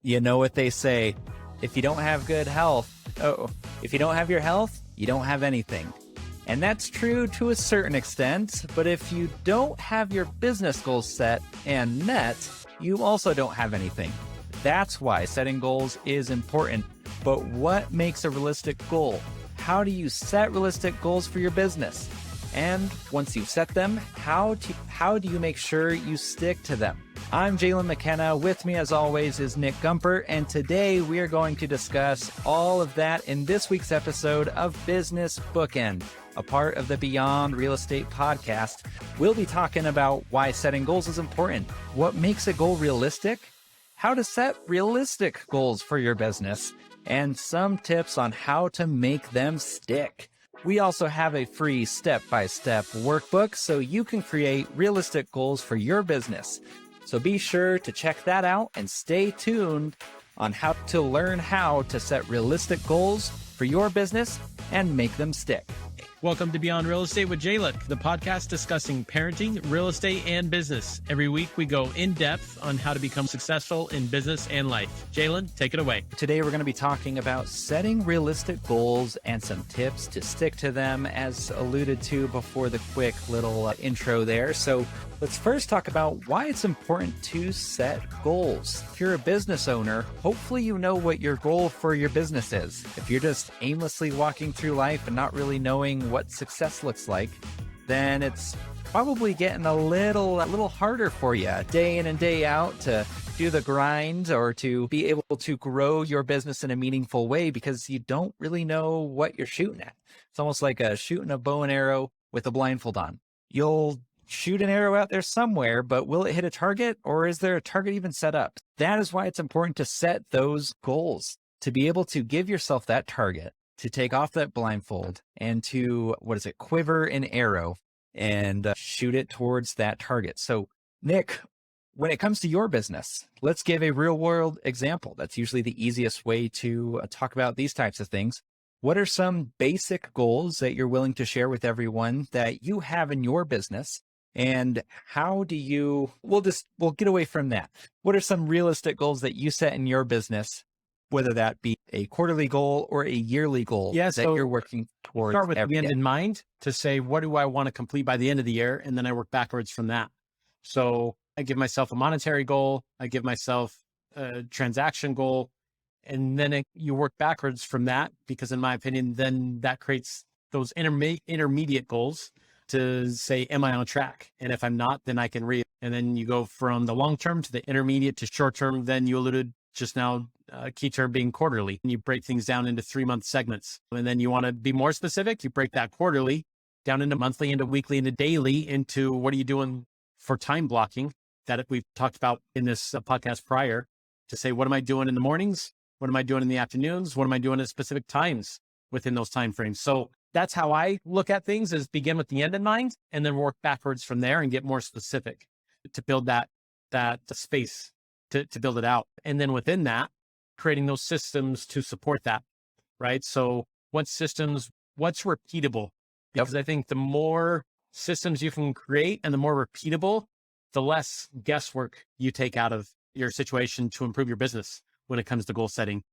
You know what they say, if you don't have good health, if you don't have your health, you don't have anything. And that's true to a certain extent, but if you don't have your business goals set and met, you also don't have anything. That's why setting goals is important. But what makes a realistic goal? How do you set realistic goals for your business? And once you've set them, how do you make sure you stick to them? I'm Jalen McKenna. With me, as always, is Nick Gumpert, and today we are going to discuss all of that in this week's episode of Business Bookend, a part of the Beyond Real Estate podcast. We'll be talking about why setting goals is important, what makes a goal realistic, how to set realistic goals for your business, and some tips on how to make them stick. We also have a free step-by-step workbook so you can create realistic goals for your business. So be sure to check that out and stay tuned on how to learn how to set realistic goals for your business and make them stick. Welcome to Beyond Real Estate with Jalen, the podcast discussing parenting, real estate, and business. Every week we go in depth on how to become successful in business and life. Jalen, take it away. Today we're going to be talking about setting realistic goals and some tips to stick to them, as alluded to before the quick little intro there. So let's first talk about why it's important to set goals. If you're a business owner, hopefully you know what your goal for your business is. If you're just aimlessly walking through life and not really knowing what success looks like, then it's probably getting a little harder for you day in and day out to do the grind or to be able to grow your business in a meaningful way because you don't really know what you're shooting at. It's almost like shooting a bow and arrow with a blindfold on. You'll shoot an arrow out there somewhere, but will it hit a target, or is there a target even set up? That is why it's important to set those goals, to be able to give yourself that target, to take off that blindfold and to, quiver an arrow and shoot it towards that target. So Nick, when it comes to your business, let's give a real world example. That's usually the easiest way to talk about these types of things. What are some basic goals that you're willing to share with everyone that you have in your business? And how do you, we'll get away from that. What are some realistic goals that you set in your business, whether that be a quarterly goal or a yearly goal that you're working towards? Start with the end in mind to say, what do I want to complete by the end of the year? And then I work backwards from that. So I give myself a monetary goal. I give myself a transaction goal. And then you work backwards from that, because in my opinion, then that creates those intermediate goals to say, am I on track? And if I'm not, then I can and then you go from the long term to the intermediate to short term. Then you alluded just now, key term being quarterly. And you break things down into 3-month segments. And then you want to be more specific. You break that quarterly down into monthly, into weekly, into daily, into what are you doing for time blocking that we've talked about in this podcast prior, to say, what am I doing in the mornings? What am I doing in the afternoons? What am I doing at specific times within those time frames? So that's how I look at things, is begin with the end in mind and then work backwards from there and get more specific to build that space to build it out. And then within that, creating those systems to support that, right? So what's repeatable? Because I think the more systems you can create and the more repeatable, the less guesswork you take out of your situation to improve your business when it comes to goal setting.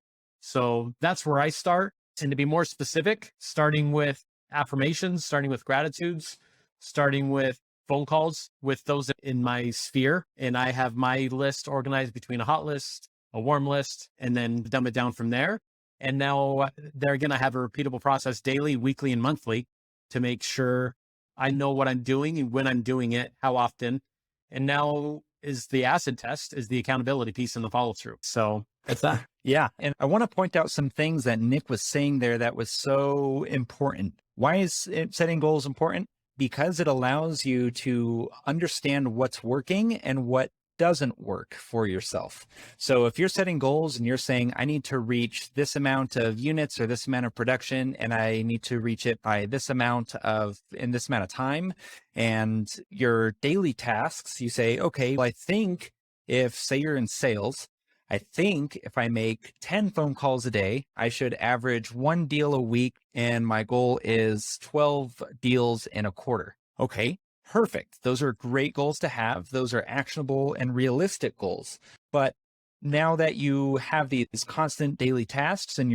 So that's where I start. And to be more specific, starting with affirmations, starting with gratitudes, starting with phone calls with those in my sphere. And I have my list organized between a hot list, a warm list, and then dumb it down from there. And now they're going to have a repeatable process daily, weekly, and monthly to make sure I know what I'm doing and when I'm doing it, how often. And now is the acid test, is the accountability piece and the follow through. So that's that. Yeah. And I want to point out some things that Nick was saying there that was so important. Why is setting goals important? Because it allows you to understand what's working and what doesn't work for yourself. So if you're setting goals and you're saying, I need to reach this amount of units or this amount of production, and I need to reach it by this amount in this amount of time, and your daily tasks, you say, okay, well, I think say you're in sales, I think if I make 10 phone calls a day, I should average 1 deal a week, and my goal is 12 deals in a quarter. Okay, perfect. Those are great goals to have. Those are actionable and realistic goals. But now that you have these constant daily tasks and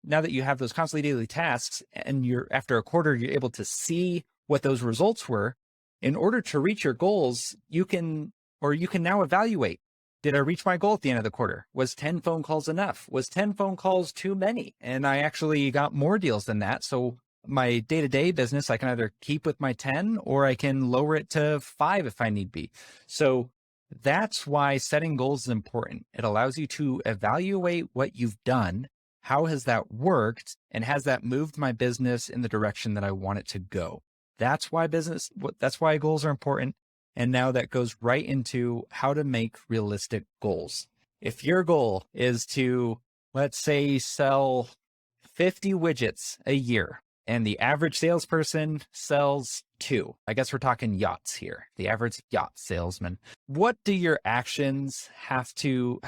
now that you have those constantly daily tasks and after a quarter, you're able to see what those results were. In order to reach your goals, you can now evaluate, did I reach my goal at the end of the quarter? Was 10 phone calls enough? Was 10 phone calls too many? And I actually got more deals than that. So my day-to-day business, I can either keep with my 10 or I can lower it to 5 if I need be. So that's why setting goals is important. It allows you to evaluate what you've done. How has that worked? And has that moved my business in the direction that I want it to go? That's why goals are important. And now that goes right into how to make realistic goals. If your goal is to, let's say, sell 50 widgets a year, and the average salesperson sells 2. I guess we're talking yachts here, the average yacht salesman. How do your actions have to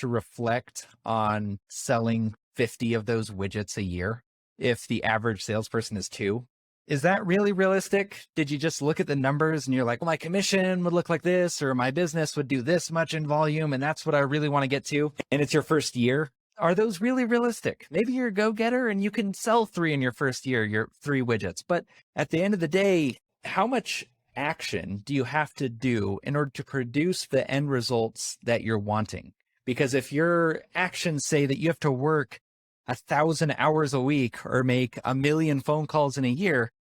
reflect on selling 50 of those widgets a year if the average salesperson is 2? Is that really realistic? Did you just look at the numbers and you're like, well, my commission would look like this, or my business would do this much in volume, and that's what I really want to get to, and it's your first year? Are those really realistic? Maybe you're a go-getter and you can sell 3 in your first year, your 3 widgets. But at the end of the day, how much action do you have to do in order to produce the end results that you're wanting? Because if your actions say that you have to work 1,000 hours a week or make 1 million phone calls in a year,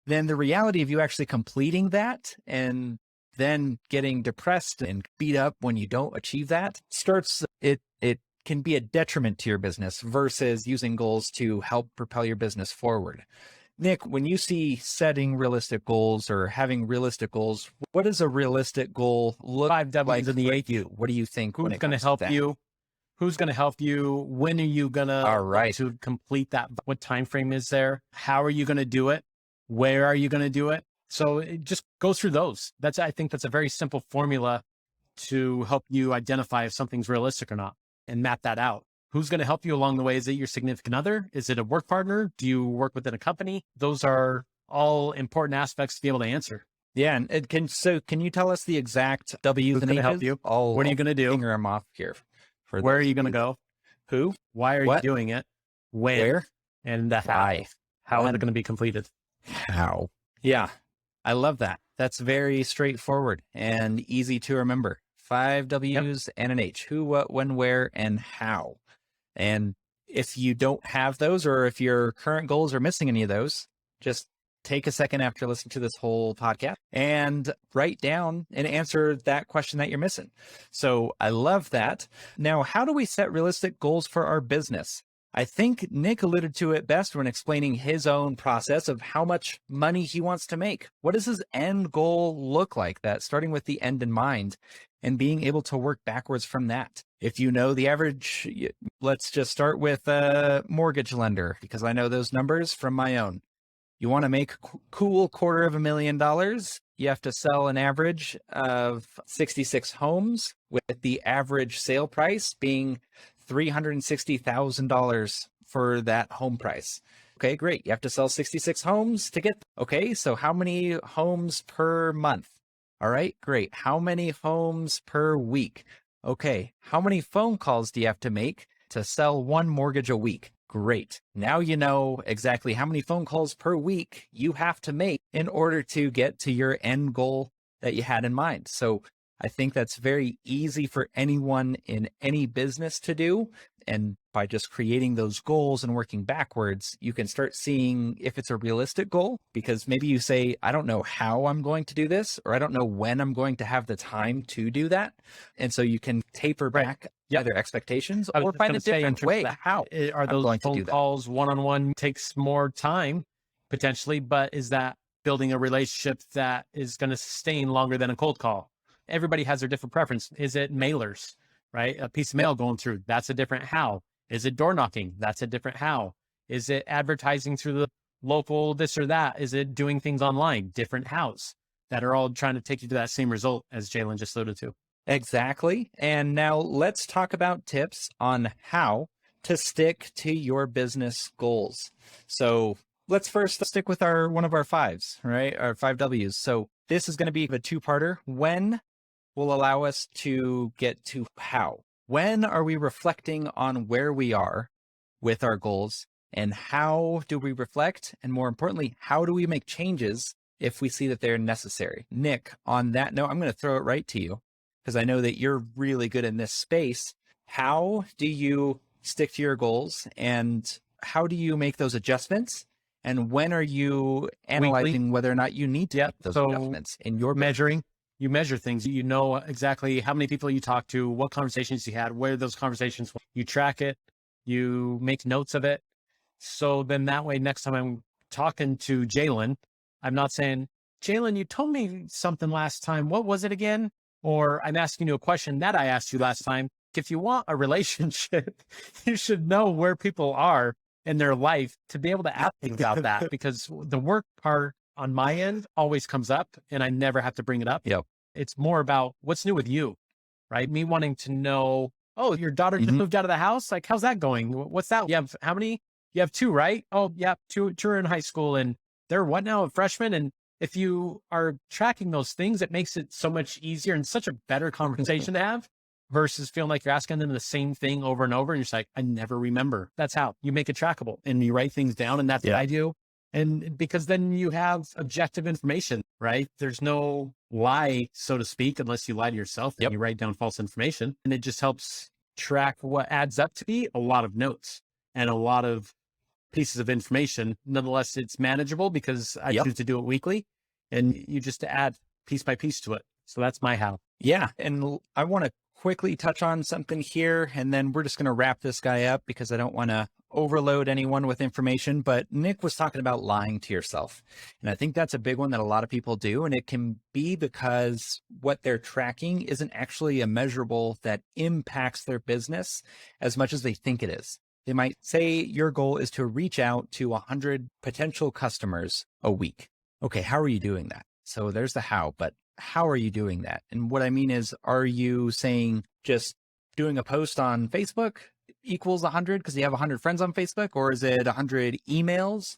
then the reality of you actually completing that and then getting depressed and beat up when you don't achieve that it can be a detriment to your business versus using goals to help propel your business forward. Nick, when you see setting realistic goals or having realistic goals, what does a realistic goal look 5 W's like in the for 8. you? What do you think? Who's going to help you? Who's going to help you? When are you going to complete that? What time frame is there? How are you going to do it? Where are you going to do it? So it just goes through those. I think that's a very simple formula to help you identify if something's realistic or not and map that out. Who's going to help you along the way? Is it your significant other? Is it a work partner? Do you work within a company? Those are all important aspects to be able to answer. Yeah. And can you tell us the exact W's and H's? Help you? What are you going to do? Finger them off here. Where are you going to go? Who? Why are you doing it? Where? And the how. Why? How is it going to be completed? How? Yeah. I love that. That's very straightforward and easy to remember. 5 W's and an H. Who, what, when, where, and how. And if you don't have those, or if your current goals are missing any of those, just take a second after listening to this whole podcast and write down and answer that question that you're missing. So I love that. Now, how do we set realistic goals for our business? I think Nick alluded to it best when explaining his own process of how much money he wants to make. What does his end goal look like? That starting with the end in mind and being able to work backwards from that. If you know the average, let's just start with a mortgage lender, because I know those numbers from my own. You want to make a cool $250,000, you have to sell an average of 66 homes, with the average sale price being $360,000 for that home price. Okay, great. You have to sell 66 homes to get. Okay, so how many homes per month? All right, great. How many homes per week? Okay, how many phone calls do you have to make to sell 1 mortgage a week? Great. Now you know exactly how many phone calls per week you have to make in order to get to your end goal that you had in mind. So I think that's very easy for anyone in any business to do. And by just creating those goals and working backwards, you can start seeing if it's a realistic goal, because maybe you say, I don't know how I'm going to do this, or I don't know when I'm going to have the time to do that. And so you can taper back either expectations or find a different way. How are those phone calls one-on-one takes more time potentially, but is that building a relationship that is going to sustain longer than a cold call? Everybody has their different preference. Is it mailers, right? A piece of mail going through, that's a different how. Is it door knocking? That's a different how. Is it advertising through the local this or that? Is it doing things online? Different hows that are all trying to take you to that same result, as Jalen just alluded to. Exactly. And now let's talk about tips on how to stick to your business goals. So let's first stick with one of our 5s, right? Our 5 W's. So this is going to be a 2-parter. When will allow us to get to how. When are we reflecting on where we are with our goals, and how do we reflect? And more importantly, how do we make changes if we see that they're necessary? Nick, on that note, I'm going to throw it right to you because I know that you're really good in this space. How do you stick to your goals, and how do you make those adjustments? And when are you analyzing whether or not you need to make those adjustments in your measuring? You measure things. You know exactly how many people you talk to, what conversations you had, where those conversations were. You track it. You make notes of it. So then that way, next time I'm talking to Jalen, I'm not saying, Jalen, you told me something last time. What was it again? Or I'm asking you a question that I asked you last time. If you want a relationship, you should know where people are in their life to be able to ask about that, because the work part on my end always comes up and I never have to bring it up. Yep. It's more about what's new with you, right? Me wanting to know, oh, your daughter just moved out of the house. Like, how's that going? What's that? You have how many? You have two, right? Oh, yeah, two are in high school, and they're what now, a freshman? And if you are tracking those things, it makes it so much easier and such a better conversation to have versus feeling like you're asking them the same thing over and over. And you're just like, I never remember. That's how you make it trackable and you write things down. And that's what I do. And because then you have objective information, right? There's no lie, so to speak, unless you lie to yourself and you write down false information. And it just helps track what adds up to be a lot of notes and a lot of pieces of information. Nonetheless, it's manageable because I choose to do it weekly, and you just add piece by piece to it. So that's my how. Yeah. And I want to quickly touch on something here, and then we're just going to wrap this guy up because I don't want to overload anyone with information. But Nick was talking about lying to yourself. And I think that's a big one that a lot of people do. And it can be because what they're tracking isn't actually a measurable that impacts their business as much as they think it is. They might say your goal is to reach out to 100 potential customers a week. Okay, how are you doing that? So there's the how, but how are you doing that? And what I mean is, are you saying just doing a post on Facebook equals 100 because you have 100 friends on Facebook? Or is it 100 emails?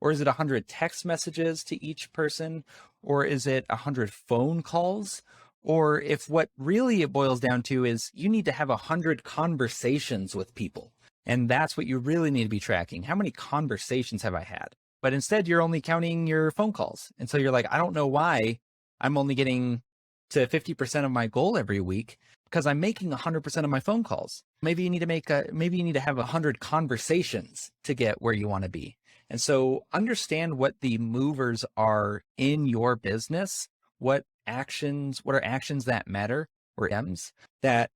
Or is it 100 text messages to each person? Or is it 100 phone calls? Or if what really it boils down to is you need to have 100 conversations with people. And that's what you really need to be tracking. How many conversations have I had? But instead, you're only counting your phone calls. And so you're like, I don't know why I'm only getting to 50% of my goal every week because I'm making 100% of my phone calls. Maybe you need to have 100 conversations to get where you want to be. And so understand what the movers are in your business, what are actions that matter, or M's that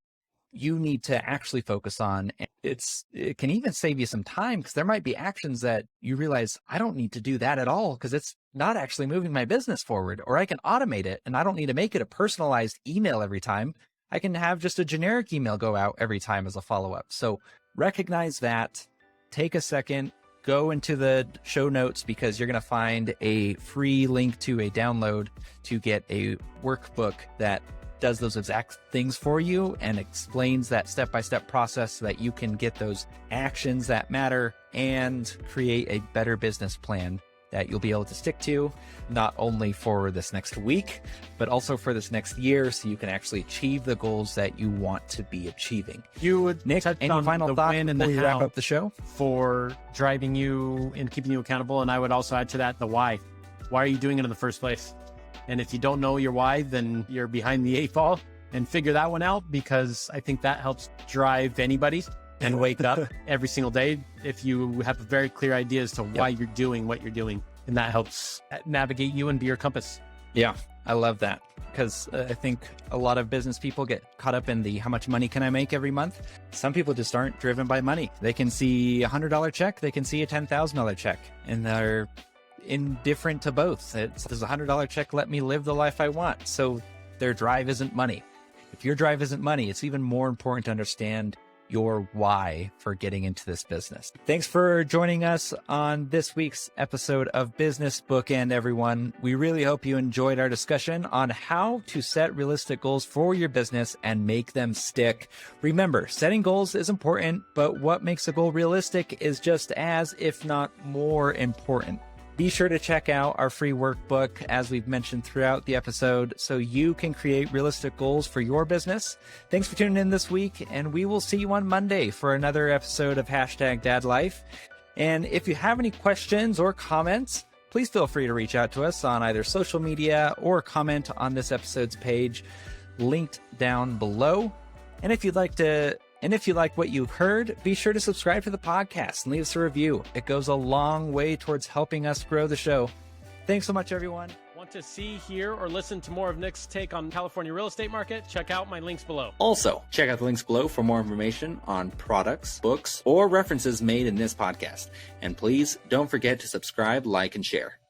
you need to actually focus on. It can even save you some time because there might be actions that you realize I don't need to do that at all because it's not actually moving my business forward, or I can automate it and I don't need to make it a personalized email every time. I can have just a generic email go out every time as a follow-up. So recognize that, take a second, go into the show notes because you're going to find a free link to a download to get a workbook that does those exact things for you and explains that step-by-step process so that you can get those actions that matter and create a better business plan that you'll be able to stick to, not only for this next week, but also for this next year, so you can actually achieve the goals that you want to be achieving. You would Nick, any final thoughts before we wrap up the show? For driving you and keeping you accountable. And I would also add to that the why. Why are you doing it in the first place? And if you don't know your why, then you're behind the 8 ball, and figure that one out, because I think that helps drive anybody and wake up every single day if you have a very clear idea as to why you're doing what you're doing. And that helps navigate you and be your compass. Yeah, I love that, because I think a lot of business people get caught up in the how much money can I make every month? Some people just aren't driven by money. They can see a $100 check, they can see a $10,000 check, and they're indifferent to both. Does a $100 check let me live the life I want? So their drive isn't money. If your drive isn't money, it's even more important to understand your why for getting into this business. Thanks for joining us on this week's episode of Business Bookend, everyone. We really hope you enjoyed our discussion on how to set realistic goals for your business and make them stick. Remember, setting goals is important, but what makes a goal realistic is just as, if not more important. Be sure to check out our free workbook, as we've mentioned throughout the episode, so you can create realistic goals for your business. Thanks for tuning in this week, and we will see you on Monday for another episode of #DadLife. And if you have any questions or comments, please feel free to reach out to us on either social media or comment on this episode's page, linked down below. And if you like what you've heard, be sure to subscribe to the podcast and leave us a review. It goes a long way towards helping us grow the show. Thanks so much, everyone. Want to see, hear, or listen to more of Nick's take on California real estate market? Check out my links below. Also, check out the links below for more information on products, books, or references made in this podcast. And please don't forget to subscribe, like, and share.